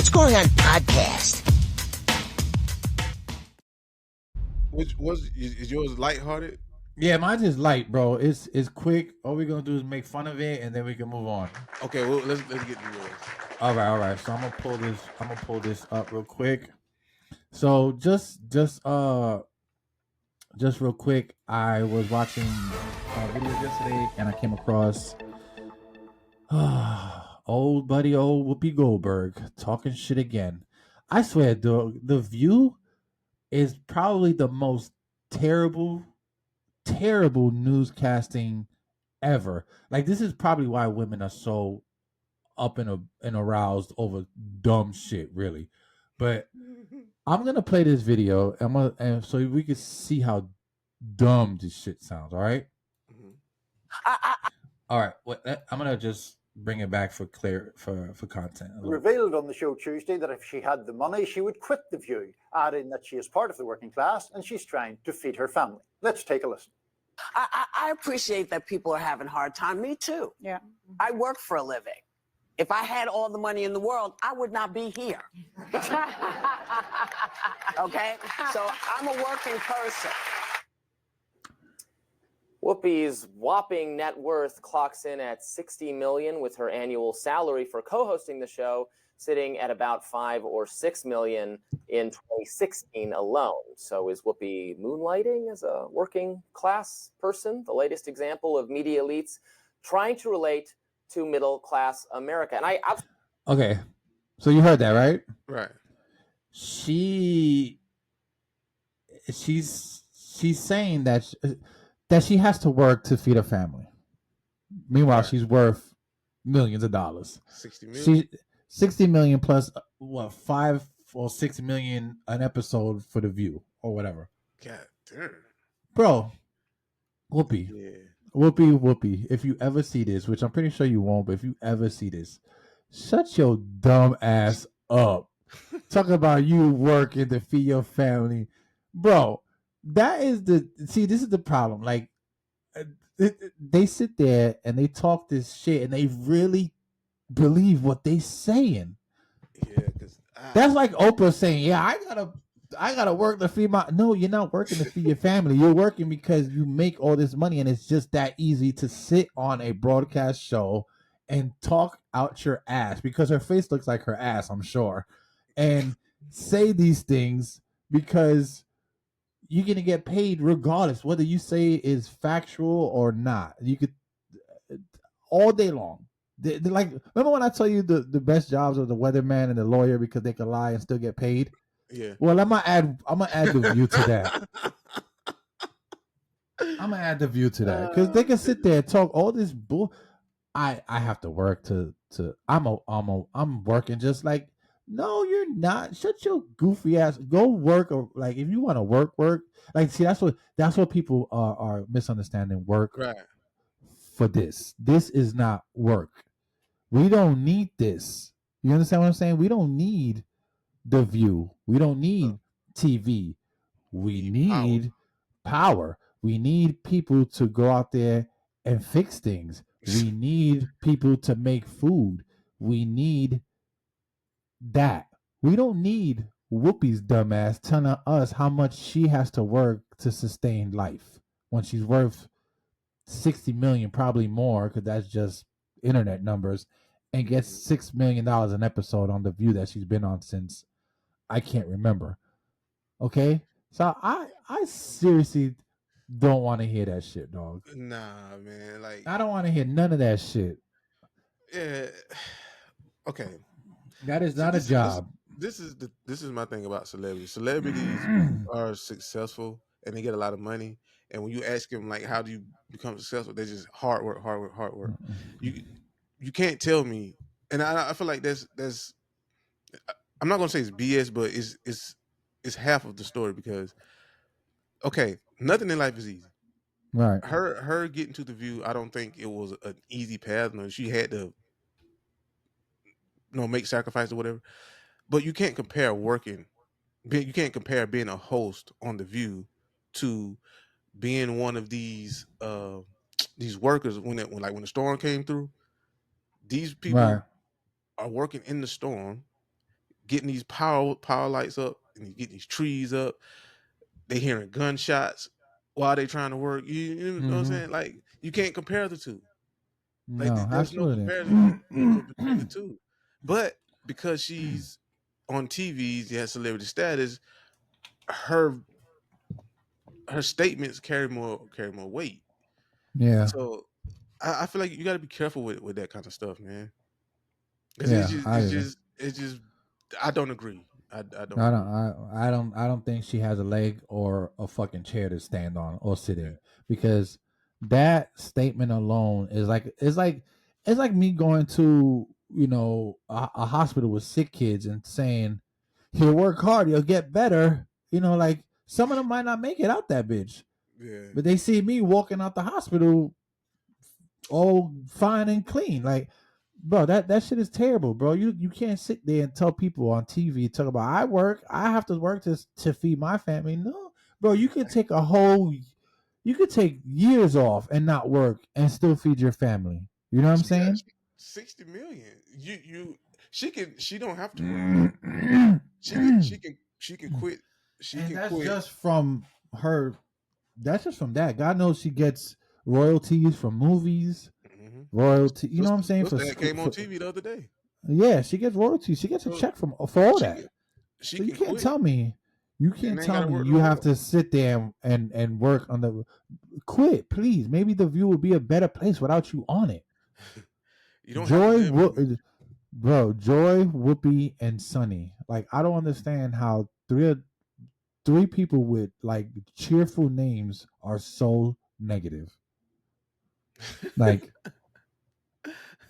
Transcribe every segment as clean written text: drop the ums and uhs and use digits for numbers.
What's Going On podcast. Which was is yours lighthearted? Yeah, mine's is light, bro. It's quick. All we're gonna do is make fun of it, and then we can move on. Okay, well let's get to yours. All right. So I'm gonna pull this. I'm gonna pull this up real quick. So just real quick. I was watching videos yesterday, and I came across old buddy, old Whoopi Goldberg talking shit again. I swear, the View is probably the most terrible newscasting ever. Like, this is probably why women are so up and aroused over dumb shit, really. But I'm gonna play this video, and so we can see how dumb this shit sounds. All right. All right. I'm gonna just bring it back for content. Revealed on the show Tuesday that if she had the money, she would quit The View, adding that she is part of the working class and she's trying to feed her family. Let's take a listen. I appreciate that people are having a hard time. Me too. Yeah. I work for a living. If I had all the money in the world, I would not be here. Okay? So I'm a working person. Whoopi's whopping net worth clocks in at $60 million, with her annual salary for co-hosting the show sitting at about $5 or $6 million in 2016 alone. So is Whoopi moonlighting as a working class person? The latest example of media elites trying to relate to middle class America. And Okay, so you heard that, right? Right. She's saying that she has to work to feed her family. Meanwhile, she's worth millions of dollars. 60 million. 60 million plus what, 5 or 6 million an episode for The View or whatever. God damn. Bro, Whoopi. Yeah. Whoopi, if you ever see this, which I'm pretty sure you won't, but if you ever see this, shut your dumb ass up. Talk about you working to feed your family. Bro, this is the problem. Like, they sit there and they talk this shit and they really believe what they saying. Yeah, because that's like Oprah saying, "Yeah, I gotta work to feed my." No, you're not working to feed your family. You're working because you make all this money, and it's just that easy to sit on a broadcast show and talk out your ass, because her face looks like her ass, I'm sure, and say these things because you're gonna get paid regardless, whether you say is factual or not. You could all day long. They're like, remember when I tell you the best jobs are the weatherman and the lawyer because they can lie and still get paid? Yeah. Well, I'm gonna add The View to that. I'm gonna add The View to that because they can sit there and talk all this bull. I have to work to I'm working just like. No, you're not. Shut your goofy ass. Go work, or like if you want to work. Like, see, that's what people are misunderstanding work. Right. For this is not work. We don't need this. You understand what I'm saying? We don't need The View. We don't need TV. We need power. We need people to go out there and fix things. We need people to make food. We need that. We don't need Whoopi's dumbass telling us how much she has to work to sustain life when she's worth 60 million, probably more, because that's just internet numbers, and gets $6 million an episode on The View that she's been on since I can't remember. Okay, so I seriously don't want to hear that shit, dog. Nah, man. Like, I don't want to hear none of that shit. Yeah. Okay. That is not a job. This is my thing about celebrities. Celebrities are successful and they get a lot of money. And when you ask them, like, how do you become successful? They're just hard work. You can't tell me, and I feel like that's I'm not gonna say it's BS, but it's half of the story, because okay, nothing in life is easy. Right. Her getting to The View, I don't think it was an easy path. No, she had to make sacrifice or whatever. But you can't compare you can't compare being a host on The View to being one of these workers when the storm came through. These people are working in the storm. getting these power lights up and you get these trees up. They hearing gunshots while they trying to work. You know what I'm Mm-hmm. saying? Like you can't compare the two. Like No, there's no absolutely. comparison between the two. But because she's on TV, she has celebrity status, her her statements carry more weight. Yeah, So I feel like you got to be careful with that kind of stuff, man. Because yeah, I agree. it's just I don't agree. I don't I don't, agree. I don't think she has a leg or a fucking chair to stand on or sit Yeah. in, because that statement alone is like, it's like me going to, a hospital with sick kids and saying, "He'll work hard, you'll get better." Like some of them might not make it out that bitch, Yeah. but they see me walking out the hospital all fine and clean. Like, bro, that shit is terrible, bro. You can't sit there and tell people on TV, talk about, I have to work to feed my family. No, bro, you could take years off and not work and still feed your family. You know what I'm She got saying? 60 million. She don't have to work. And She can quit. She can that's quit. just from her. That's just from that. God knows she gets royalties from movies, Mm-hmm. royalty. You know what I'm saying? What's that came on TV the other day? Yeah, she gets royalties. She gets a So check from for all she that. can she So you can can't quit tell me, and ain't got to work you no have more. to sit there and work on the quit, please. Maybe the view would be a better place without you on it. You don't have to Joy, live in it. bro, Joy, Whoopi, and Sunny. Like, I don't understand how three people with like cheerful names are so negative. Like,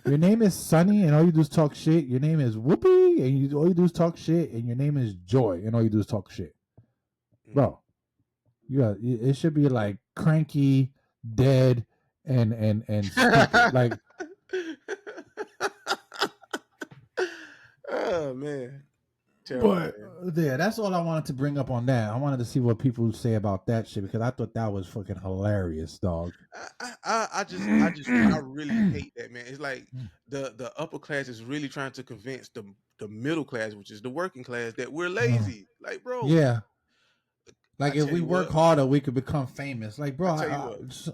your name is Sunny, and all you do is talk shit. Your name is Whoopi, and all you do is talk shit. And your name is Joy, and all you do is talk shit, Mm. bro. Yeah, it should be like cranky, dead, and stupid. Like, Oh man, terrible but man. yeah, that's all I wanted to bring up on that. I wanted to see what people say about that shit, because I thought that was fucking hilarious, dog. I really hate that, man. It's like the upper class is really trying to convince the middle class, which is the working class, that we're lazy. Like, bro, Yeah, I like if tell we you work what, harder, we could become famous. Like, bro, I tell you what.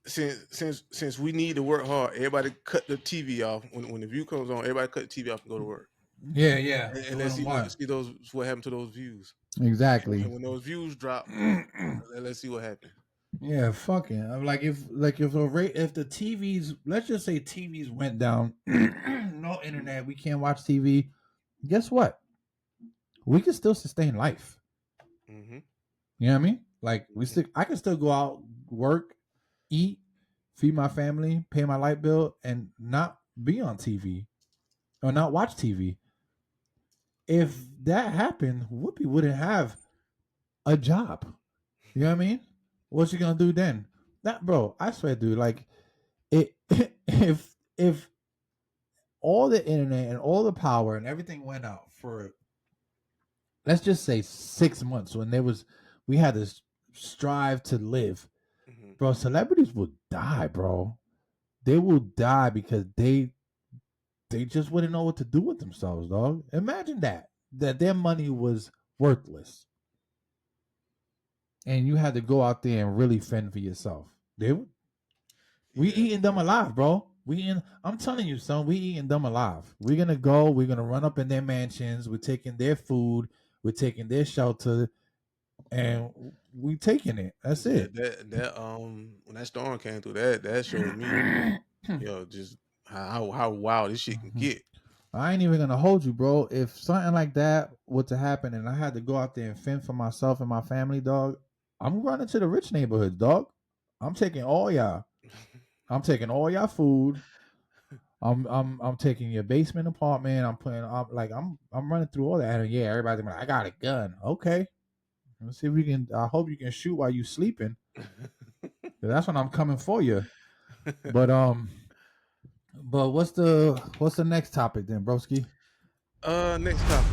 Since we need to work hard, everybody cut the TV off when the view comes on. Everybody cut the TV off and go to work, yeah, yeah. and Go let's and watch. see those what happened to those views. And Exactly. when those views drop, let's see what happened. Yeah, fucking. I'm like, if the TVs, let's just say TVs went down, no internet, we can't watch TV. Guess what? We can still sustain life. Mm-hmm. You know what I mean? Like, Mm-hmm. I can still go out, work, eat, feed my family, pay my light bill, and not be on TV or not watch TV. If that happened, Whoopi wouldn't have a job. You know what I mean? What's she gonna do then? That, bro, I swear, dude. Like, it if all the internet and all the power and everything went out for, let's just say, 6 months, when we had this strive to live, Mm-hmm. bro, celebrities will die, bro. They will die because they just wouldn't know what to do with themselves, dog. Imagine that their money was worthless, and you had to go out there and really fend for yourself. We Yeah, eating them alive, bro. I'm telling you, son, we eating them alive. We're gonna run up in their mansions, we're taking their food, we're taking their shelter, and we taking it. That's yeah. it. That when that storm came through, that showed me, just how wild this shit can get. I ain't even gonna hold you, bro. If something like that were to happen and I had to go out there and fend for myself and my family, dog, I'm running to the rich neighborhoods, dog. I'm taking all y'all. I'm taking all y'all food. I'm taking your basement apartment. I'm running through all that. And yeah, everybody's like, I got a gun. Okay. Let's see if we can. I hope you can shoot while you sleeping. 'Cause that's when I'm coming for you. But what's the next topic then, broski? Next topic.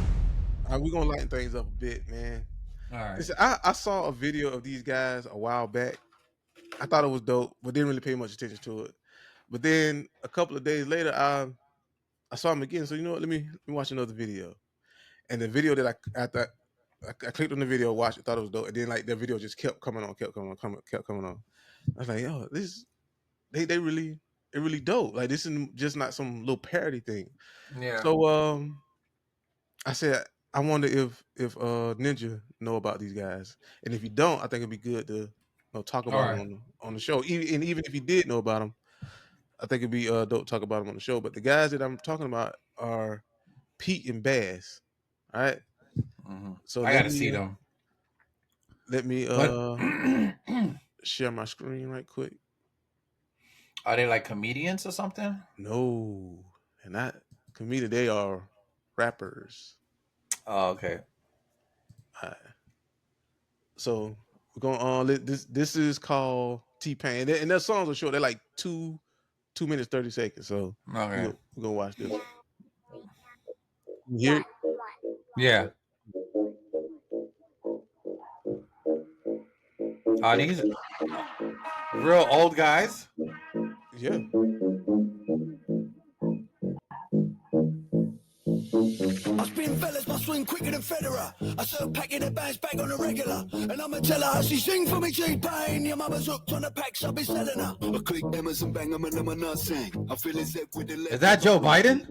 We're gonna lighten things up a bit, man. All right. Listen, I saw a video of these guys a while back. I thought it was dope, but didn't really pay much attention to it. But then a couple of days later, I saw him again. So you know what? Let me watch another video. And the video that I clicked on the video, watched it, thought it was dope, and then like the video just kept coming on, kept coming on. I was like, yo, this they really dope. Like this is just not some little parody thing. Yeah. So I said I wonder if Ninja know about these guys, and if you don't, I think it'd be good to talk about All them on the show. And even if you did know about them, I think it'd be dope to talk about them on the show. But the guys that I'm talking about are Pete and Bass. All right. So I gotta see them. let me But share my screen right quick. are they like comedians or something? No, they're not comedian. They are rappers. Oh, okay. All right. So we're going on. This is called T-Pain, and their songs are short. They're like 2 minutes 30 seconds. So Okay. we're gonna watch this. You hear it? Yeah. Are these real old guys? Yeah. I spin fellas, my swing quicker than Federer. I serve packing the bands back on the regular. And I'ma tell her how she sing for me, T-Pain. Your mama's hooked on the packs, I'll be selling her. I click Emma's and bang 'em and I'm not sing. I feel as if with the Is that Joe Biden?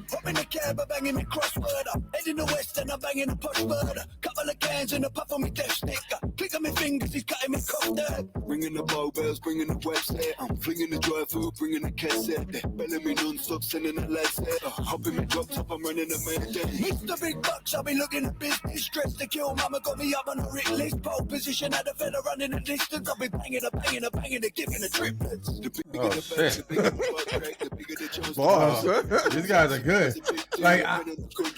Hop in the cab, I'm banging the crossword up. Head in the west and I'm banging the push murder. Couple of cans and a puff on me death sticker. Click on my fingers, he's cutting me cough there. Ringing the bow bells, bringing the website. I'm flinging the dry food, bringing the cassette. Belling me non-stop, sending the lads there. Hopping me drops up, I'm running the man there. Mr. Big Bucks, I'll be looking at business. Stress to kill, mama got me up on a hit list. Pole position, at the fella running the distance. I'll be banging, giving the triplets. Oh shit! Boss. These guys are good. Like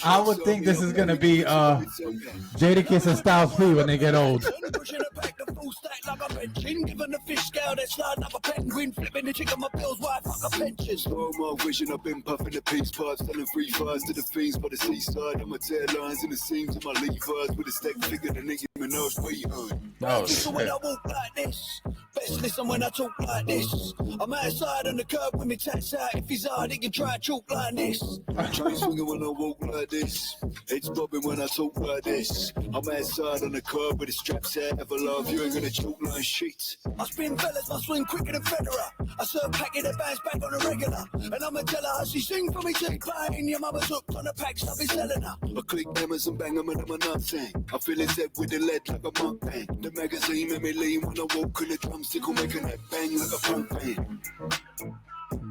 I would think this is gonna be Jadakiss and Styles P when they get old. Pushing a pack the full stack like a pension. Giving the fish scale that's sliding up a penguin. Flipping the chick on my bills, why fuck a pension. Slow mo vision, I've been puffing the peace pipes. Selling free fires to the fiends by the seaside. I'm a tear lines in the seams of my Levi's. With a stack figure, the nigga Minaj sweetheart. Oh Listen when I shit! walk like this. Best listen when I talk like this. I'm outside on the curb with me tats out. If he's hard, he can try to talk like this. Train swinging when I walk like this. It's bobbing when I talk like this. I'm outside on the curb with the straps out. Ever love you ain't gonna choke like shit. I spin fellas, my swing quicker than Federer. I serve packing the bands back on the regular. And I'ma tell her how she sing for me, T-Pain. Your mama's hooked on the packs, I'll be selling her. I click Emma's and bang 'em and I'm a nothing. I feel his head with the lead like a mukbang. The magazine made me lean when I walk in the drumstick, making that bang like a pump band.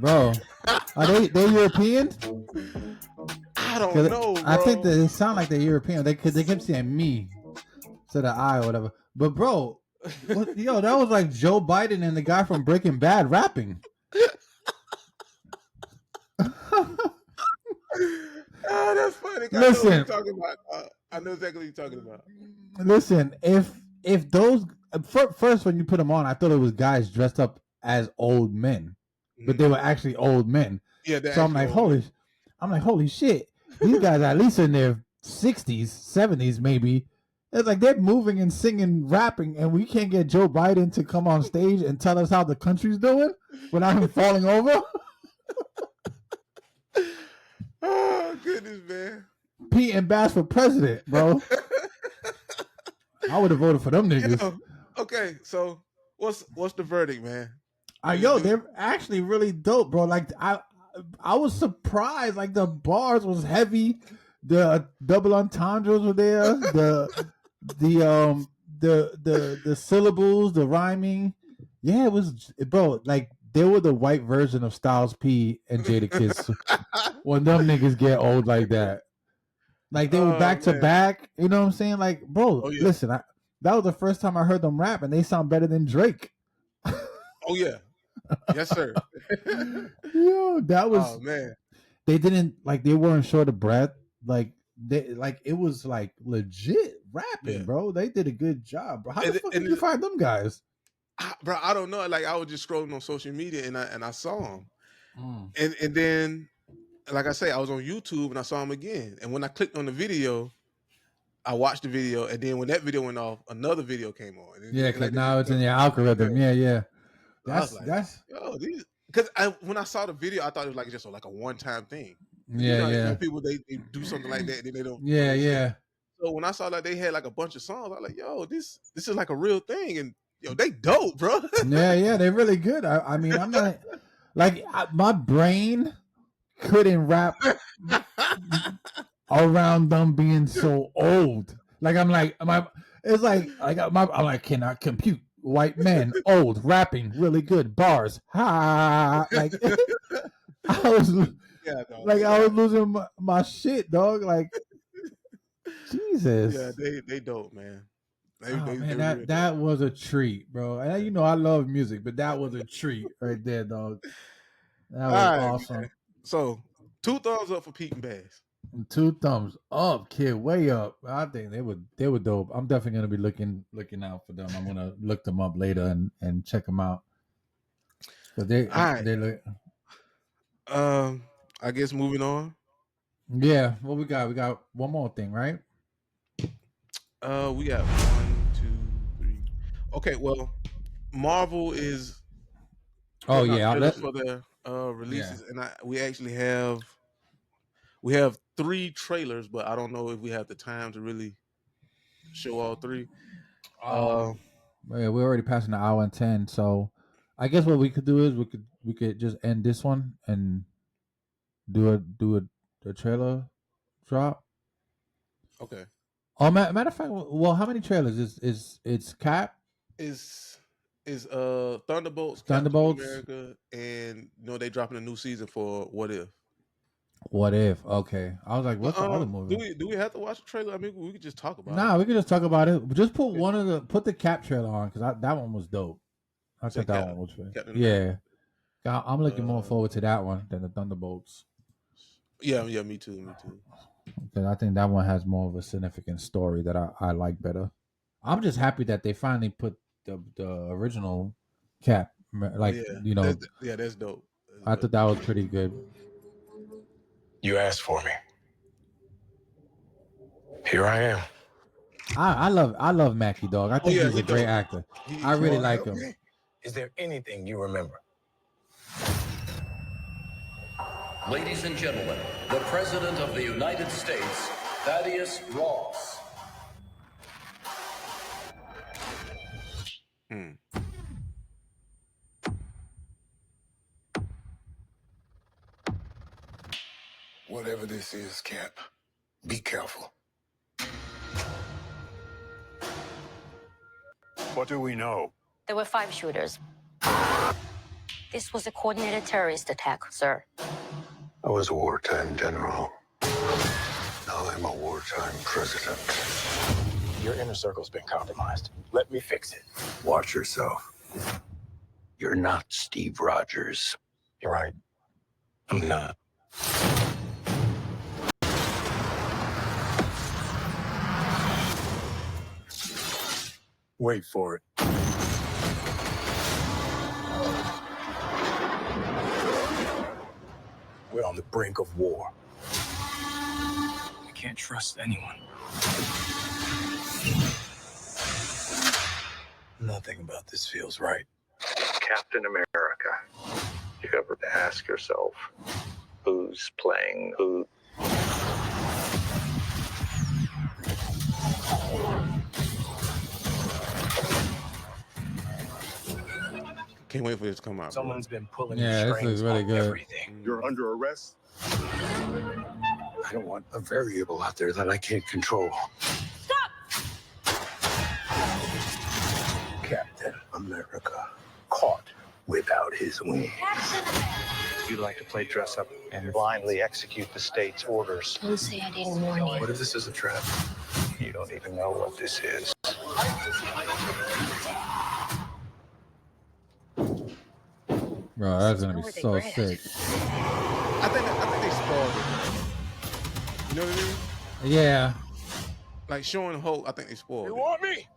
Bro, are they European? I don't know, bro. I think they sound like they're European. They kept saying me to the I or whatever. But bro, yo, that was like Joe Biden and the guy from Breaking Bad rapping. Oh, that's funny. Listen. I know what you're talking about. I know exactly what you're talking about. Listen, if those first when you put them on, I thought it was guys dressed up as old men, but they were actually old men. Yeah, so I'm like, holy shit! These guys are at least in their 60s, 70s, maybe. It's like they're moving and singing, rapping, and we can't get Joe Biden to come on stage and tell us how the country's doing without him falling over. Oh goodness, man! Pete and Bass for president, bro. I would have voted for them niggas. Yo, okay, so what's the verdict, man? Yo, they're actually really dope, bro. Like I was surprised. Like the bars was heavy, the double entendres were there, the syllables, the rhyming. Yeah, it was, bro. Like they were the white version of Styles P and Jadakiss when them niggas get old like that. Like they were back to back. You know what I'm saying? Like, bro, listen, that was the first time I heard them rap, and they sound better than Drake. Oh yeah. Yes, sir. Yo, that was. Oh man. They didn't they weren't short of breath. It was like legit rapping, bro. They did a good job, bro. How the fuck did you find them guys? Bro, I don't know. Like I was just scrolling on social media and I saw them, and then, like I say, I was on YouTube and I saw them again. And when I clicked on the video, I watched the video, and then when that video went off, another video came on. Yeah, because now it's in your algorithm. Yeah. That's yo, because when I saw the video, I thought it was like just like a one-time thing. Yeah, you know, yeah, people they do something like that, and then they don't. yeah, yeah. So when I saw that they had like a bunch of songs, I was like, yo, this is like a real thing, and yo, they dope, bro. Yeah, they're really good. I mean, I'm not like my brain couldn't wrap around them being so old. Like I'm like, it's like I'm like, cannot compute. White men, old, rapping, really good bars. Ha! Like I was, Yeah, dog, like I was losing my shit, dog. Like Jesus. yeah, they dope, man. Oh man, They're real dope. that was a treat, bro. And you know I love music, but that was a treat right there, dog. That was All right, awesome. man. So 2 thumbs up for Pete and Bass. 2 thumbs up, kid, way up. I think they were dope. I'm definitely gonna be looking out for them. I'm gonna look them up later and check them out. But All right. they look. I guess moving on. Yeah, what we got? We got one more thing, right? We got 1, 2, 3. Okay, well, Marvel is Oh putting out yeah, trailers for their releases, and we actually have 3 trailers, but I don't know if we have the time to really show all 3. yeah, we're already passing the hour and 10, so I guess what we could do is we could just end this one and do a trailer drop. Okay. Oh, matter of fact, well, how many trailers is it's Cap? Is Thunderbolts, Thunderbolts? Captain America, and they dropping a new season for What If. What If? Okay, I was like, what's the other movie? Do we have to watch the trailer? I mean, we could just talk about it. Nah, we could just talk about it. Just put the Cap trailer on because that one was dope. I thought that one was good. Yeah, I'm looking more forward to that one than the Thunderbolts. Yeah, me too. Because I think that one has more of a significant story that I like better. I'm just happy that they finally put the original Cap, like that's dope. I thought that was pretty good. You asked for me. Here I am. I love Mackie, dog. I think he's a great actor. I really like him. Is there anything you remember? Ladies and gentlemen, the President of the United States, Thaddeus Ross. Whatever this is, Cap, be careful. What do we know? There were 5 shooters. This was a coordinated terrorist attack, sir. I was a wartime general. Now I'm a wartime president. Your inner circle's been compromised. Let me fix it. Watch yourself. You're not Steve Rogers. You're right. I'm not. Wait for it. We're on the brink of war. I can't trust anyone. Nothing about this feels right. Captain America. You ever ask yourself, who's playing who? Can't wait for this to come out. Someone's been pulling this strings is really on good. everything. You're under arrest. I don't want a variable out there that I can't control. Stop! Captain America caught without his wings. You like to play dress up and blindly execute the state's orders. Don't say I didn't warn you. What if this is a trap? You don't even know what this is. Bro, that's gonna be so sick. I think they spoiled it. You know what I mean? Yeah. Like showing Hulk, I think they spoiled You it. want me?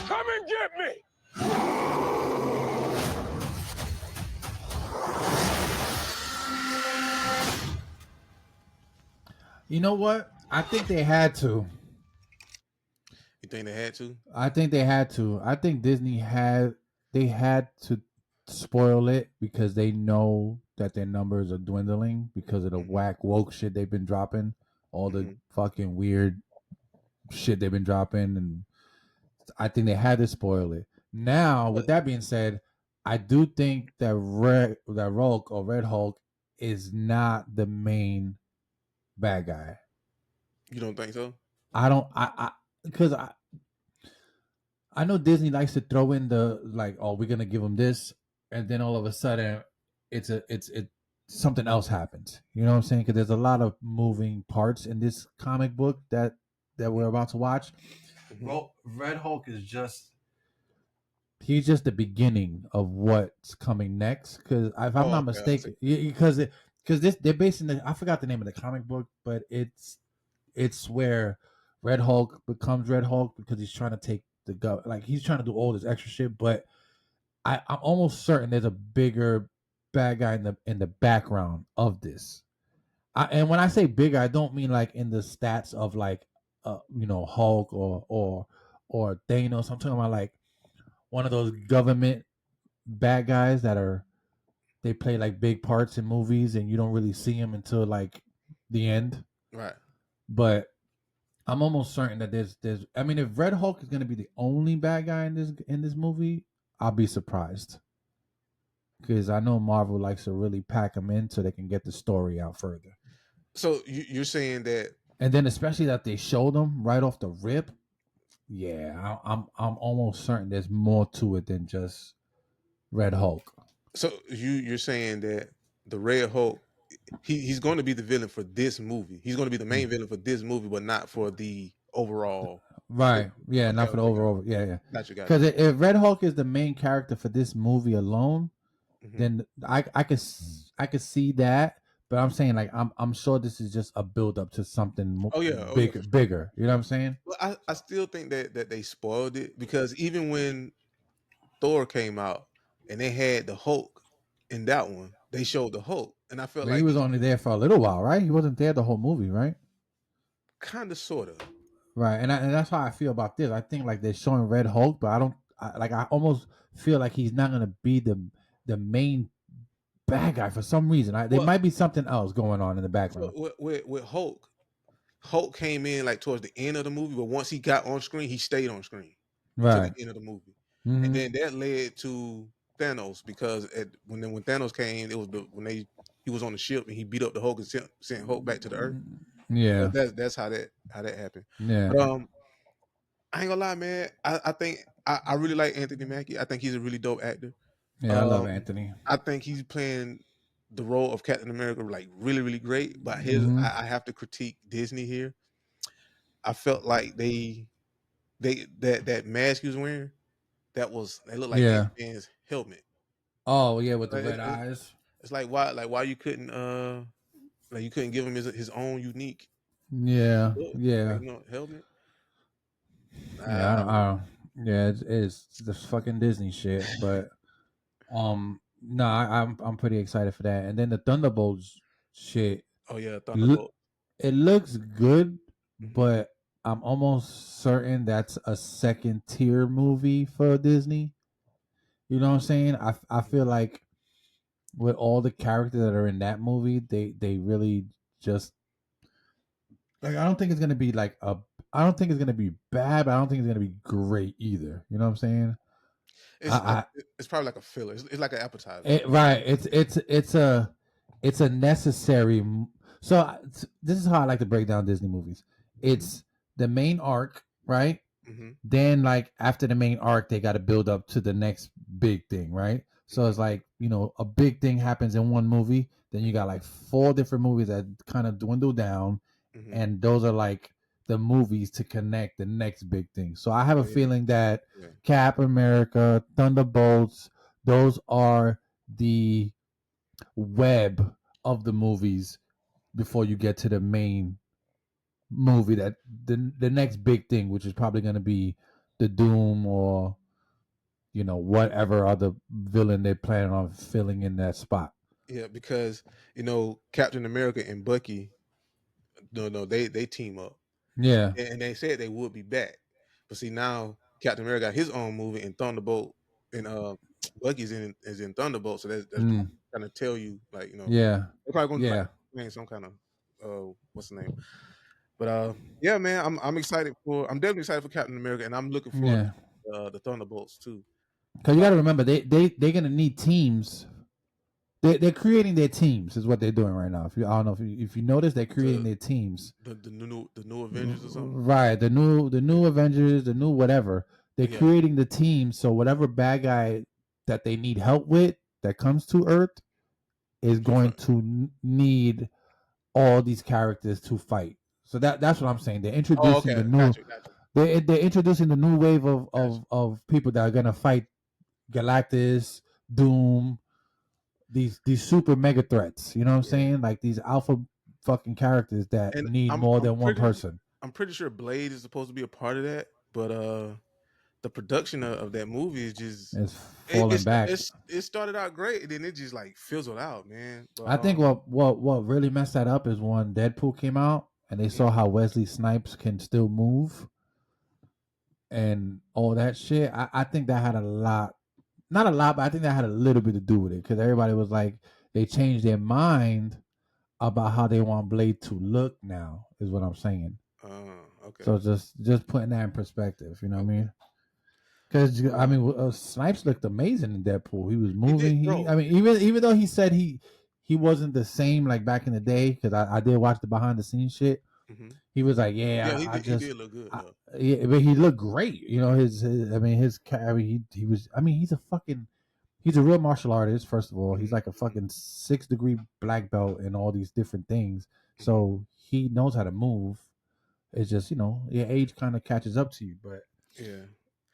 Come and get me! You know what? I think they had to. You think they had to? I think they had to. I think Disney had to spoil it because they know that their numbers are dwindling because of the whack woke shit they've been dropping, all the fucking weird shit they've been dropping, and I think they had to spoil it. Now, with that being said, I do think that Red Hulk is not the main bad guy. You don't think so? I don't. Because I know Disney likes to throw in the like, oh, we're gonna give them this, and then all of a sudden, it's something else happens. You know what I'm saying? Because there's a lot of moving parts in this comic book that we're about to watch. Red Hulk is just he's just the beginning of what's coming next. Because if I'm not mistaken, because this they're basing I forgot the name of the comic book, but it's where Red Hulk becomes Red Hulk because he's trying to take the like he's trying to do all this extra shit. But I'm almost certain there's a bigger bad guy in the background of this. And when I say bigger, I don't mean like in the stats of like Hulk or Thanos. I'm talking about like one of those government bad guys that they play like big parts in movies and you don't really see them until like the end. Right. But I'm almost certain that there's I mean, if Red Hulk is going to be the only bad guy in this movie, I'll be surprised. Because I know Marvel likes to really pack them in so they can get the story out further. So you're saying that, and then especially that they showed them right off the rip. Yeah, I'm almost certain there's more to it than just Red Hulk. So you're saying that the Red Hulk, he's going to be the villain for this movie. He's going to be the main villain for this movie, but not for the overall. Right. Yeah, Okay, not for the overall. Yeah. Gotcha. Because if Red Hulk is the main character for this movie alone, then I could see that. But I'm saying like I'm sure this is just a build up to something bigger. You know what I'm saying? Well, I still think that they spoiled it because even when Thor came out and they had the Hulk in that one, they showed the Hulk, and I felt But like he was only there for a little while, right? He wasn't there the whole movie, right? kind of, sort of. Right, and that's how I feel about this. I think like they're showing Red Hulk, but I almost feel like he's not gonna be the main bad guy for some reason. There might be something else going on in the background. With Hulk came in like towards the end of the movie, but once he got on screen, he stayed on screen to the end of the movie, and then that led to Thanos because when Thanos came, it was he was on the ship and he beat up the Hulk and sent Hulk back to the Earth. Yeah, that's how that happened. Yeah, but I ain't gonna lie, man. I think I really like Anthony Mackie. I think he's a really dope actor. Yeah, I love Anthony. I think he's playing the role of Captain America like really, really great. But I have to critique Disney here. I felt like that mask he was wearing, they looked like Ant-Man's helmet. Oh yeah, with the red eyes. It's like why you couldn't you couldn't give him his own unique look, helmet. Yeah, I don't. Yeah, it's this fucking Disney shit. But no, I'm pretty excited for that. And then the Thunderbolts shit. Oh yeah, Thunderbolt. It looks good, but I'm almost certain that's a second tier movie for Disney. You know what I'm saying? I feel like with all the characters that are in that movie, they really just like I don't think it's gonna be like I don't think it's gonna be bad, but I don't think it's gonna be great either. You know what I'm saying? It's probably like a filler. It's like an appetizer. Right. It's a necessary. So this is how I like to break down Disney movies. It's the main arc, right? Then like after the main arc, they got to build up to the next big thing, right? So it's like a big thing happens in one movie, then you got like 4 different movies that kind of dwindle down, and those are like the movies to connect the next big thing. So I have a feeling that Cap America, Thunderbolts, those are the web of the movies before you get to the main movie, that the next big thing, which is probably going to be the Doom or whatever other villain they plan on filling in that spot. Yeah, because Captain America and Bucky, they team up. Yeah, and they said they would be back, but see now Captain America got his own movie, and Thunderbolt and Bucky's is in Thunderbolt, so that's Mm. kind of tell you like Yeah. they're probably going to Yeah. like some kind of what's the name? But yeah, man, I'm excited for. I'm definitely excited for Captain America, and I'm looking forward Yeah. to the Thunderbolts too. Because you got to remember, they're gonna need teams. They're creating their teams, is what they're doing right now. I don't know if you notice, they're creating their teams. The new Avengers or something. Right, the new Avengers, the new whatever. They're Yeah. creating the team, so whatever bad guy that they need help with that comes to Earth is going to need all these characters to fight. So that's what I'm saying. They're introducing the new. Gotcha. They're introducing the new wave of people that are gonna fight Galactus, Doom, these super mega threats. You know what I'm saying? Like these alpha fucking characters that And need more than one person. I'm pretty sure Blade is supposed to be a part of that, but the production of that movie is just It's falling back. It started out great, and then it just like fizzled out, man. But, I think what really messed that up is when Deadpool came out and they saw how Wesley Snipes can still move and all that shit. I think that had not a lot, but I think that had a little bit to do with it because everybody was like, they changed their mind about how they want Blade to look now, is what I'm saying. Okay. So just putting that in perspective, you know what I mean? Because I mean, Snipes looked amazing in Deadpool. He was moving. I mean, even though he said he wasn't the same like back in the day, because I did watch the behind the scenes shit. Mm-hmm. He was like, he did look good. Yeah, but he looked great. You know, he's a real martial artist. First of all, he's like a fucking 6-degree black belt and all these different things. So he knows how to move. It's just, your age kind of catches up to you. But yeah,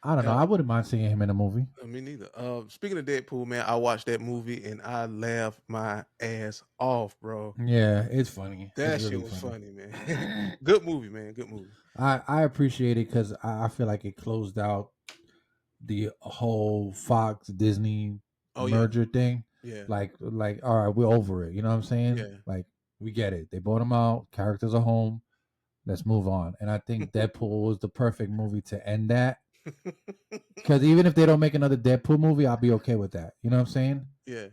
I don't know. I wouldn't mind seeing him in a movie. Me neither. Speaking of Deadpool, man, I watched that movie and I laughed my ass off, bro. Yeah, it's funny. That it's shit really was funny, man. Good movie, man. Good movie. I appreciate it because I feel like it closed out the whole Fox Disney merger thing. Yeah. Like, all right, we're over it. You know what I'm saying? Yeah. Like, we get it. They bought them out. Characters are home. Let's move on. And I think Deadpool was the perfect movie to end that. Because even if they don't make another Deadpool movie, I'll be okay with that. You know what I'm saying? Yeah.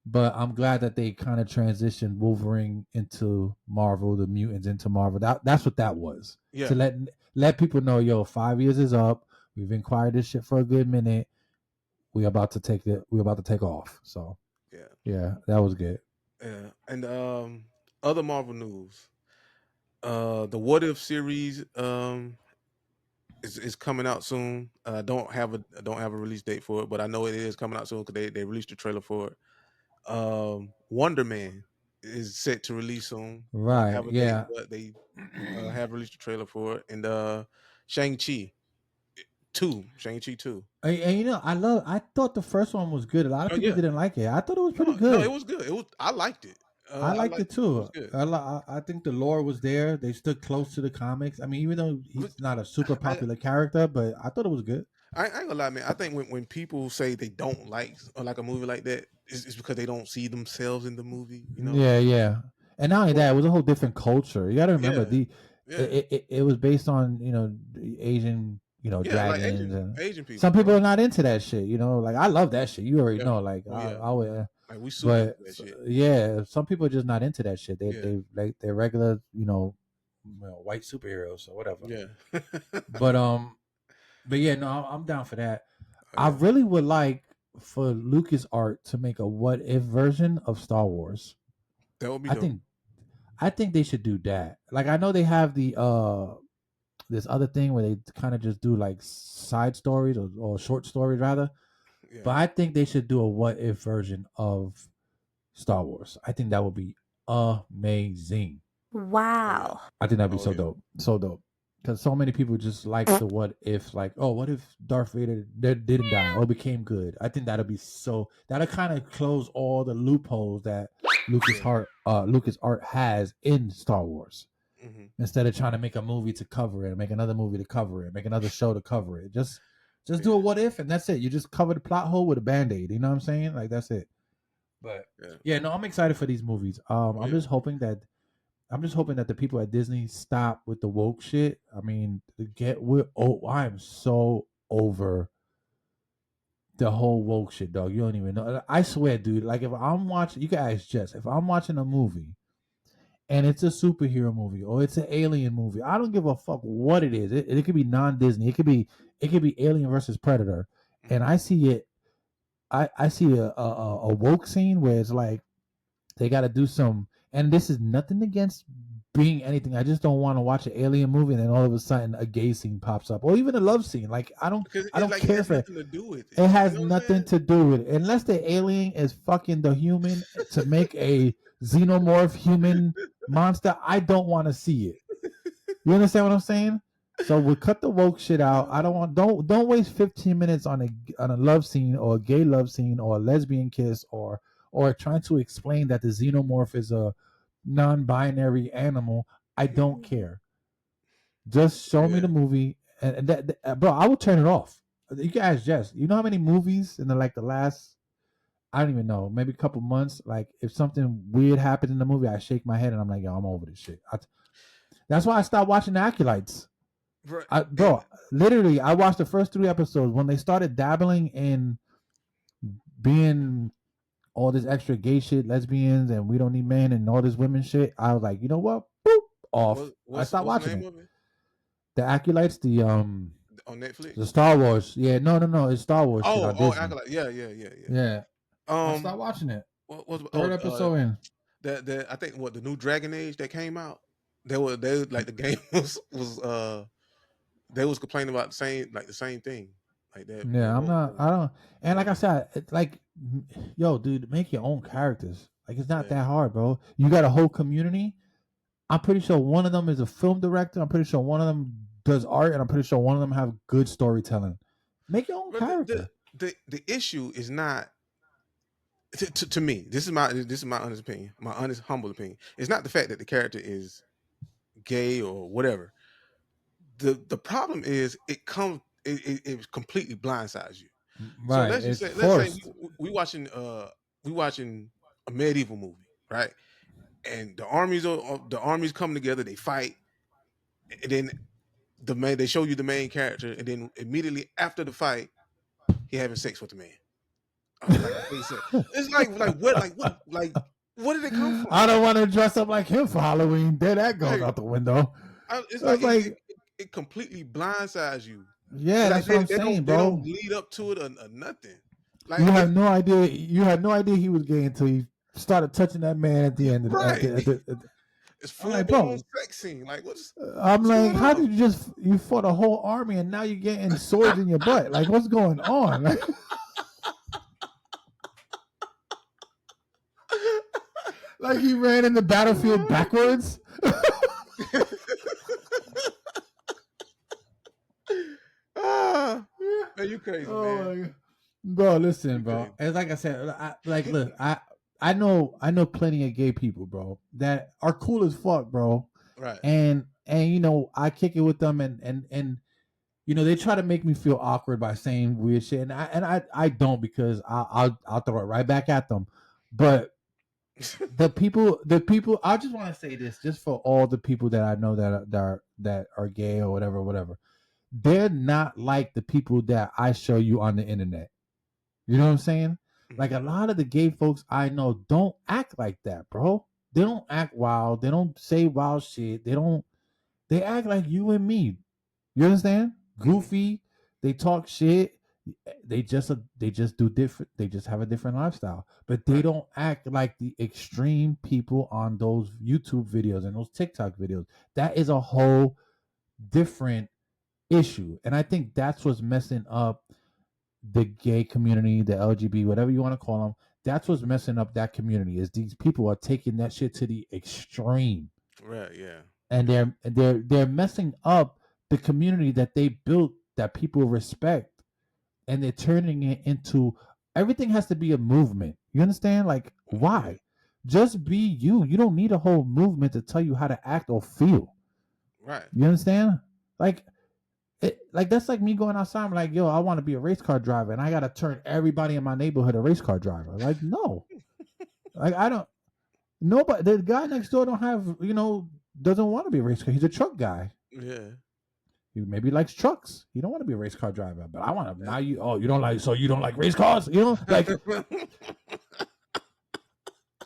But I'm glad that they kind of transitioned Wolverine into Marvel, the mutants into Marvel. That's what that was. Yeah. To let people know, 5 years is up. We've inquired this shit for a good minute. We're about to take off. So yeah, that was good. Yeah. And other Marvel news. The What If series is coming out soon. Don't have a release date for it, but I know it is coming out soon because they released a trailer for it. Wonder Man is set to release soon. Right. Have a Yeah. date, but they have released a trailer for it. And Shang-Chi 2. Shang-Chi 2. And I thought the first one was good. A lot of people didn't like it. I thought it was pretty good. No, it was good. I liked it. I liked it too. It was I think the lore was there. They stood close to the comics. I mean, even though he's not a super popular character, but I thought it was good. I ain't gonna lie, man. I think when people say they don't like a movie like that, it's because they don't see themselves in the movie. You know? Yeah. And not only that, it was a whole different culture. You got to remember it was based on Asian dragons like and Asian people. Some people are not into that shit. Like I love that shit. You already know. Like I would. Like we super into that shit. Yeah, some people are just not into that shit. They're regular white superheroes or whatever. Yeah. But yeah, no, I'm down for that. I really would like for LucasArts to make a what if version of Star Wars. That would be dope. I think they should do that. Like I know they have the this other thing where they kind of just do like side stories or short stories rather. Yeah. But I think they should do a what if version of Star Wars. I think that would be amazing. Wow. I think that'd be so dope. So dope. Because so many people just like the what if, like, oh, what if Darth Vader didn't die or became good? I think that'll kind of close all the loopholes that LucasArts has in Star Wars. Mm-hmm. Instead of trying to make a movie to cover it, make another movie to cover it, make another show to cover it. Just do a what if and that's it. You just cover the plot hole with a Band-Aid. You know what I'm saying? Like that's it. But yeah, no, I'm excited for these movies. I'm just hoping that the people at Disney stop with the woke shit. I mean, I'm so over the whole woke shit, dog. You don't even know. I swear, dude. Like if I'm watching, you can ask Jess. If I'm watching a movie and it's a superhero movie or it's an alien movie, I don't give a fuck what it is. It could be non-Disney. It could be Alien versus Predator, and I see it. I see a woke scene where it's like they got to do some, and this is nothing against being anything. I just don't want to watch an alien movie and then all of a sudden a gay scene pops up or even a love scene. Like I don't like care it has for it. nothing to do with it. It has You know what I'm nothing saying? to do with it unless the alien is fucking the human to make a xenomorph human monster. I don't want to see it. You understand what I'm saying? So we cut the woke shit out. I don't waste 15 minutes on a love scene or a gay love scene or a lesbian kiss or trying to explain that the xenomorph is a non-binary animal. I don't care. Just show me the movie, and bro, I will turn it off. You can ask Jess. You know how many movies in the last, I don't even know, maybe a couple months. Like if something weird happens in the movie, I shake my head and I'm like, yo, I'm over this shit. That's why I stopped watching the Acolytes. Bro, literally, I watched the first 3 episodes when they started dabbling in being all this extra gay shit, lesbians, and we don't need men and all this women shit. I was like, you know what? Boop, off. I stopped what's the watching name it. of it? The Acolytes, the On Netflix. the Star Wars. Yeah, no, it's Star Wars shit on Disney. Acolyte. Yeah. Yeah. I stopped watching it. What Third episode in. I think the new Dragon Age that came out. They like the game was they was complaining about the same thing. Like that. Yeah, I don't, and like I said, it's like, yo, dude, make your own characters. Like it's not that hard, bro. You got a whole community. I'm pretty sure one of them is a film director. I'm pretty sure one of them does art, and I'm pretty sure one of them have good storytelling. Make your own character. The issue is not to me. This is my honest opinion. My honest, humble opinion. It's not the fact that the character is gay or whatever. The problem is it completely blindsides you. So Right. let's say we watching a medieval movie, right? And the armies come together, they fight, and then they show you the main character, and then immediately after the fight, he having sex with the man. It's where did it come from? I don't want to dress up like him for Halloween. Then that goes out the window. It's like it completely blindsides you. Yeah, that's what I'm saying, bro. They don't lead up to it or nothing. Like you had no idea. You had no idea he was gay until he started touching that man at the end. It's full blown sex scene. Like what's like, how did you fought a whole army and now you're getting swords in your butt? Like, what's going on? Like he ran in the battlefield backwards. Man, you crazy, man. Bro, listen, bro. It's like I said, look, I know plenty of gay people, bro, that are cool as fuck, bro. Right. And I kick it with them, and they try to make me feel awkward by saying weird shit, and I don't, because I'll throw it right back at them. But the people, I just want to say this, just for all the people that I know that are gay or whatever. They're not like the people that I show you on the internet. You know what I'm saying? Like a lot of the gay folks I know don't act like that, bro. They don't act wild. They don't say wild shit. They act like you and me. You understand? Goofy. They talk shit. They just do different. They just have a different lifestyle. But they don't act like the extreme people on those YouTube videos and those TikTok videos. That is a whole different issue. And I think that's what's messing up the gay community, the LGBT, whatever you want to call them. That's what's messing up that community, is these people are taking that shit to the extreme. Right, yeah. And they're messing up the community that they built, that people respect, and they're turning it into, everything has to be a movement. You understand? Like, why? Just be you. You don't need a whole movement to tell you how to act or feel. Right. You understand? Like that's like me going outside. I'm like, yo, I want to be a race car driver, and I gotta turn everybody in my neighborhood a race car driver. Like, no. Like, I don't. Nobody. The guy next door doesn't want to be a race car. He's a truck guy. Yeah. He maybe likes trucks. You don't want to be a race car driver, but I want to. Now you don't like race cars. Like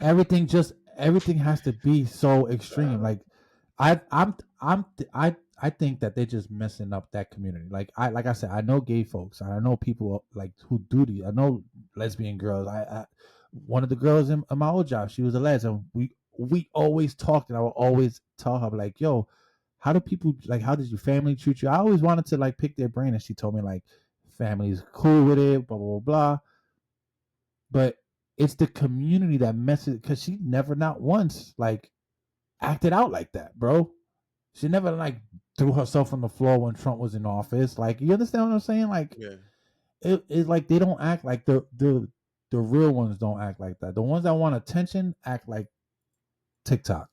everything has to be so extreme. Like I think that they're just messing up that community. Like I said, I know gay folks, and I know people like who do these. I know lesbian girls. I one of the girls in my old job, she was a lesbian. We always talked, and I would always tell her like, "Yo, how do people like? How does your family treat you?" I always wanted to like pick their brain, and she told me like, "Family's cool with it, blah blah blah." But it's the community that messes because she never not once like acted out like that, bro. She never like threw herself on the floor when Trump was in office. Like, you understand what I'm saying? Like, it's like they don't act like the real ones don't act like that. The ones that want attention act like TikTok.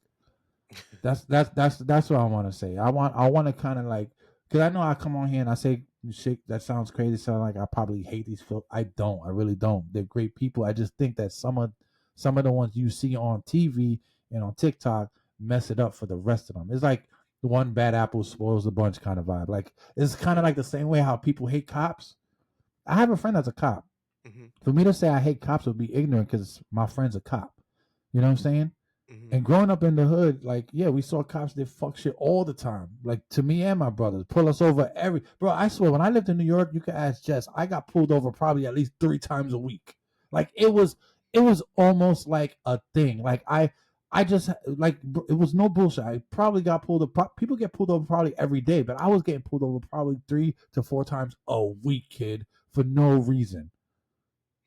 That's what I want to say. I want to kind of like, because I know I come on here and I say shit that sounds crazy, sound like I probably hate these films. I don't. I really don't. They're great people. I just think that some of the ones you see on TV and on TikTok mess it up for the rest of them. It's like the one bad apple spoils the bunch kind of vibe. Like it's kind of like the same way how people hate cops. I have a friend that's a cop. Mm-hmm. For me to say I hate cops would be ignorant because my friend's a cop. You know what I'm saying? Mm-hmm. And growing up in the hood, like, yeah, we saw cops that fuck shit all the time. Like, to me and my brothers, pull us over bro, I swear, when I lived in New York, you can ask Jess, I got pulled over probably at least 3 times a week. Like, it was almost like a thing. Like, I just, like, it was no bullshit. I probably got pulled over. People get pulled over probably every day, but I was getting pulled over probably 3 to 4 times a week, kid, for no reason.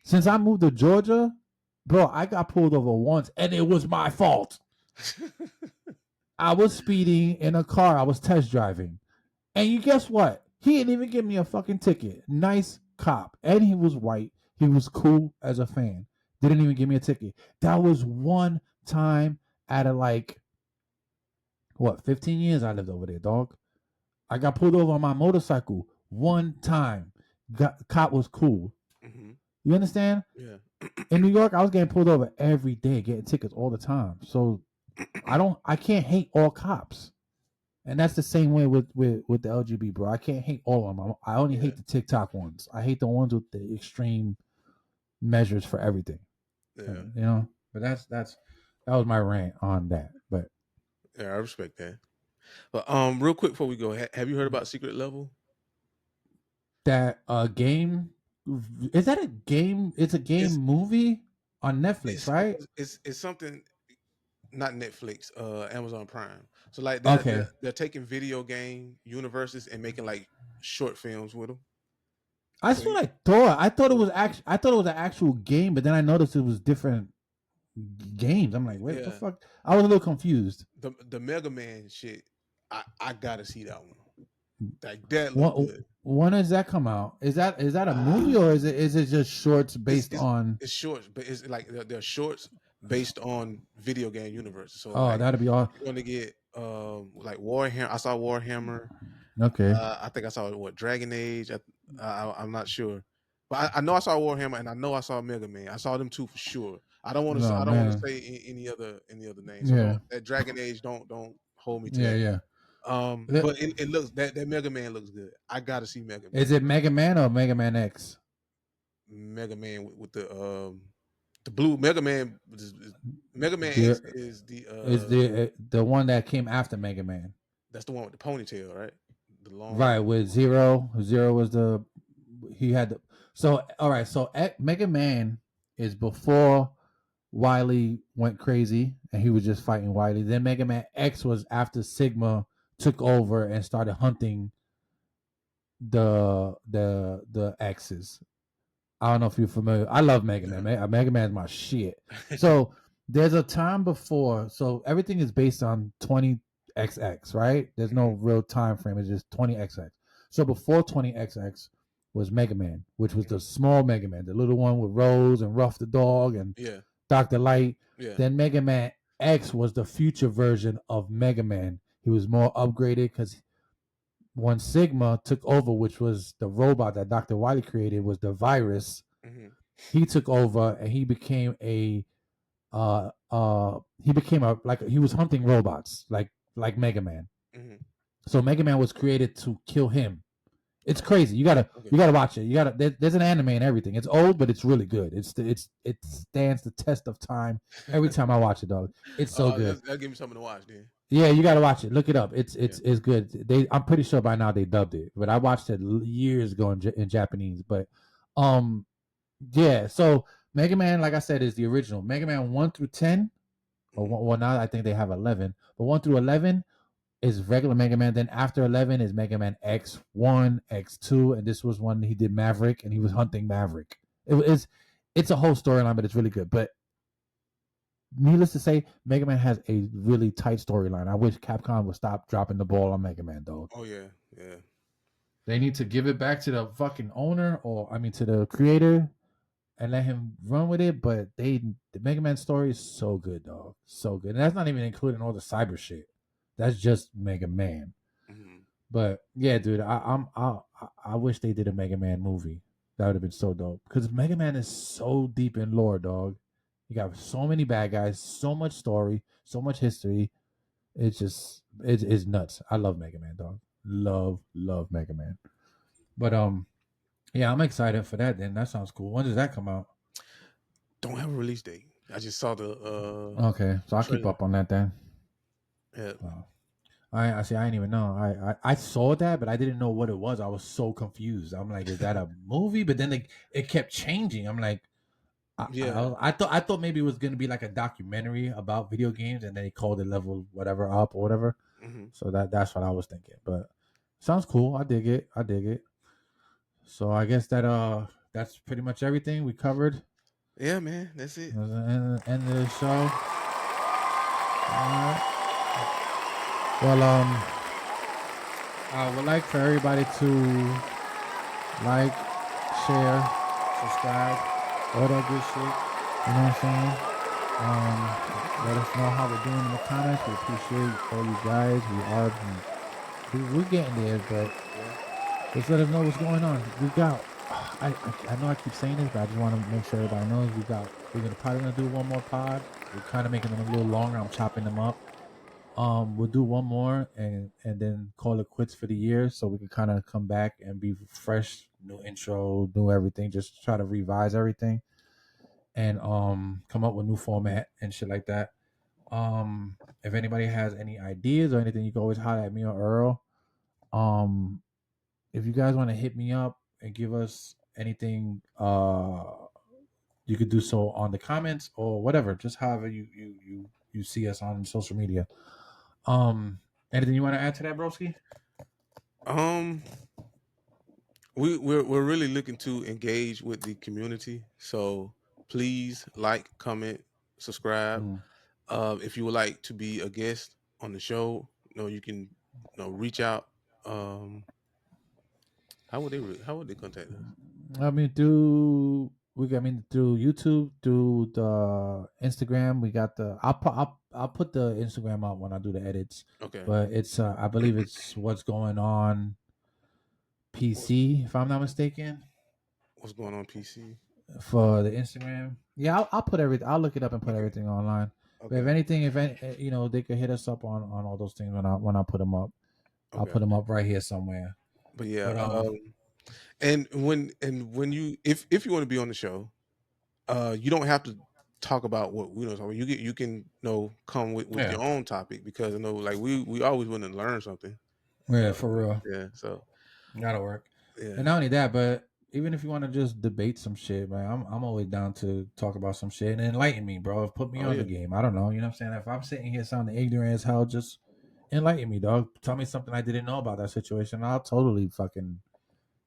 Since I moved to Georgia, bro, I got pulled over once, and it was my fault. I was speeding in a car. I was test driving. And you guess what? He didn't even give me a fucking ticket. Nice cop. And he was white. He was cool as a fan. Didn't even give me a ticket. That was one time out of 15 years I lived over there, dog. I got pulled over on my motorcycle one time. Cop was cool. Mm-hmm. You understand? Yeah. In New York, I was getting pulled over every day, getting tickets all the time. So I can't hate all cops. And that's the same way with the LGBT, bro. I can't hate all of them. I only hate the TikTok ones. I hate the ones with the extreme measures for everything. Yeah. But that was my rant on that. But yeah, I respect that. But real quick before we go, have you heard about Secret Level? That game, is that a game? It's a game movie on Netflix, right? It's something, not Netflix, Amazon Prime. So like they're taking video game universes and making like short films with them. That's what I thought. I thought it was an actual game, but then I noticed it was different games. I'm like, wait, what the fuck? I was a little confused. The Mega Man shit, I gotta see that one. Like that look good. When does that come out? Is that a movie or is it just shorts based on? It's shorts, but it's like they're shorts based on video game universes. So that'd be all. You're gonna get like Warhammer. I saw Warhammer. Okay. I think I saw Dragon Age. I'm not sure, but I know I saw Warhammer and I know I saw Mega Man. I saw them two for sure. I don't want to say any other names. So that Dragon Age don't hold me to that. Yeah. But it looks that Mega Man looks good. I gotta see Mega Man. Is it Mega Man or Mega Man X? Mega Man with the blue Mega Man. Mega Man X is the one that came after Mega Man. That's the one with the ponytail, right? The long right with Zero. Zero was he had the all right. So Mega Man is before Wily went crazy and he was just fighting Wily. Then Mega Man X was after Sigma took over and started hunting the X's. I don't know if you're familiar. I love Mega Man. Mega Man's my shit. So there's a time before. So everything is based on 20XX, right? There's no real time frame. It's just 20XX. So before 20XX was Mega Man, which was the small Mega Man, the little one with Rose and Ruff the dog and Dr. Light. Yeah. Then Mega Man X was the future version of Mega Man. He was more upgraded because when Sigma took over, which was the robot that Dr. Wily created, was the virus. Mm-hmm. He took over and he became he was hunting robots like Mega Man. Mm-hmm. So Mega Man was created to kill him. It's crazy. You gotta watch it. There's an anime and everything. It's old, but it's really good. It stands the test of time every time I watch it, dog. It's so good. That'll give me something to watch then. Yeah, you gotta watch it. Look it up. It's good. I'm pretty sure by now they dubbed it, but I watched it years ago in Japanese. But yeah. So Mega Man, like I said, is the original. Mega Man 1 through 10. Well, now I think they have 11. But 1 through 11 is regular Mega Man. Then after 11 is Mega Man X1, X2, and this was one he did Maverick, and he was hunting Maverick. It's a whole storyline, but it's really good. But needless to say, Mega Man has a really tight storyline. I wish Capcom would stop dropping the ball on Mega Man, though. Oh yeah. They need to give it back to the fucking owner, to the creator, and let him run with it. But the Mega Man story is so good, dog, so good, and that's not even including all the cyber shit. That's just Mega Man. Mm-hmm. But yeah, dude, I wish they did a Mega Man movie. That would have been so dope. Because Mega Man is so deep in lore, dog. You got so many bad guys, so much story, so much history. It's nuts. I love Mega Man, dog. Love Mega Man. But yeah, I'm excited for that. Then that sounds cool. When does that come out? Don't have a release date. I just saw the. Okay, so I'll keep up on that then. Yeah. I see. I didn't even know. I saw that, but I didn't know what it was. I was so confused. I'm like, is that a movie? But then it kept changing. I'm like, I thought maybe it was gonna be like a documentary about video games, and then he called it level whatever up or whatever. Mm-hmm. So that's what I was thinking. But sounds cool. I dig it. So I guess that's pretty much everything we covered. Yeah, man, that's it. End of the show. All right. Well, I would like for everybody to like, share, subscribe, all that good shit. You know what I'm saying? Let us know how we're doing in the comments. We appreciate all you guys. We're getting there, but just let us know what's going on. We got. I know I keep saying this, but I just want to make sure everybody knows we're probably gonna do one more pod. We're kind of making them a little longer. I'm chopping them up. We'll do one more and then call it quits for the year, so we can kind of come back and be fresh, new intro, new everything. Just try to revise everything and come up with new format and shit like that. If anybody has any ideas or anything, you can always holler at me or Earl. If you guys want to hit me up and give us anything, you could do so on the comments or whatever, just however you see us on social media. Anything you want to add to that, broski? We're really looking to engage with the community, so please like, comment, subscribe. If you would like to be a guest on the show, you can reach out. How would they contact us? Through YouTube, through the Instagram. We got I'll put the Instagram out when I do the edits. Okay. But it's I believe it's what's going on PC, if I'm not mistaken. What's going on PC for the Instagram? Yeah, I'll put everything. I'll look it up and put everything online. Okay. But if anything, they could hit us up on all those things when I put them up. Okay. I'll put them up right here somewhere. But yeah, and when you if you want to be on the show, you don't have to talk about what we know. You can come with your own topic, because like we always want to learn something. Yeah, for real. Yeah, so that'll work. Yeah, and not only that, but even if you want to just debate some shit, man, I'm always down to talk about some shit and enlighten me, bro. Put me on the game. I don't know, you know what I'm saying? If I'm sitting here sounding ignorant as hell, just enlighten me, dog. Tell me something I didn't know about that situation. I'll totally fucking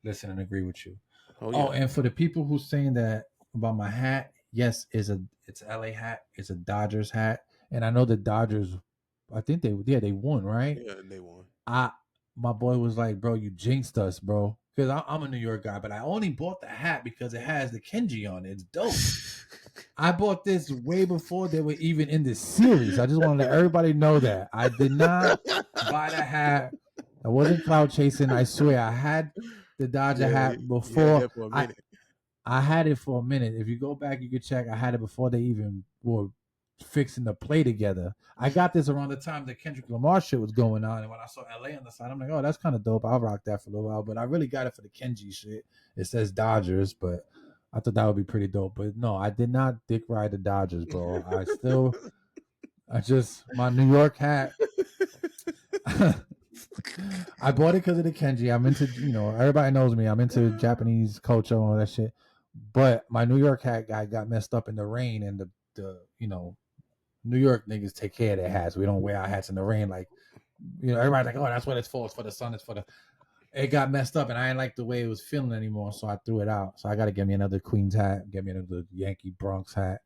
listen and agree with you. Oh, and for the people who's saying that about my hat, yes, it's LA hat. It's a Dodgers hat, and I know the Dodgers. I think they won, right? Yeah, they won. My boy was like, bro, you jinxed us, bro. Because I'm a New York guy, but I only bought the hat because it has the Kenji on it. It's dope. I bought this way before they were even in the series. I just want to let everybody know that. I did not buy the hat. I wasn't cloud chasing. I swear. I had the Dodger hat before. I had it for a minute. If you go back, you can check. I had it before they even were fixing to play together. I got this around the time the Kendrick Lamar shit was going on, and when I saw LA on the side, I'm like, oh, that's kind of dope. I'll rock that for a little while. But I really got it for the Kenji shit. It says Dodgers, but I thought that would be pretty dope. But no, I did not dick ride the Dodgers, bro. My New York hat. I bought it because of the Kenji. I'm into, everybody knows me. I'm into Japanese culture and all that shit. But my New York hat guy got messed up in the rain, and the New York niggas take care of their hats. We don't wear our hats in the rain. Like, everybody's like, oh, that's what it's for. It's for the sun. It got messed up, and I didn't like the way it was feeling anymore, so I threw it out. So I got to get me another Queens hat, get me another Yankee Bronx hat.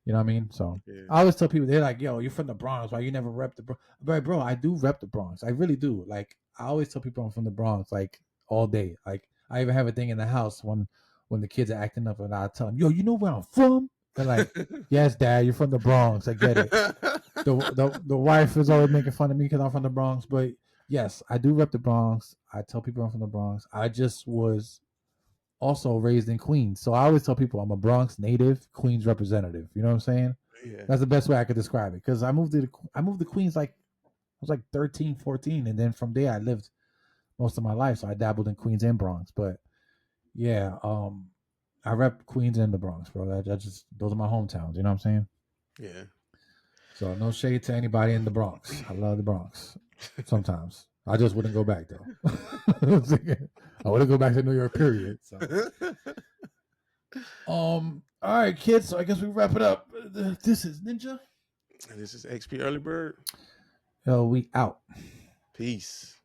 You know what I mean? So I always tell people, they're like, yo, you're from the Bronx. Why you never rep the Bronx? But bro, I do rep the Bronx. I really do. Like, I always tell people I'm from the Bronx, like, all day. Like, I even have a thing in the house when the kids are acting up, and I tell them, yo, you know where I'm from? They're like, yes, Dad, you're from the Bronx. I get it. The wife is always making fun of me because I'm from the Bronx. But yes, I do rep the Bronx. I tell people I'm from the Bronx. I just was also raised in Queens. So I always tell people I'm a Bronx native, Queens representative. You know what I'm saying? Yeah. That's the best way I could describe it. Because I moved to Queens like I was like 13, 14. And then from there I lived most of my life. So I dabbled in Queens and Bronx. But yeah, I rep Queens and the Bronx, bro. Those are my hometowns. You know what I'm saying? Yeah. So no shade to anybody in the Bronx. I love the Bronx. Sometimes I just wouldn't go back though. I wouldn't go back to New York. Period. So, all right, kids. So I guess we wrap it up. This is Ninja, and this is XP Early Bird. We out. Peace.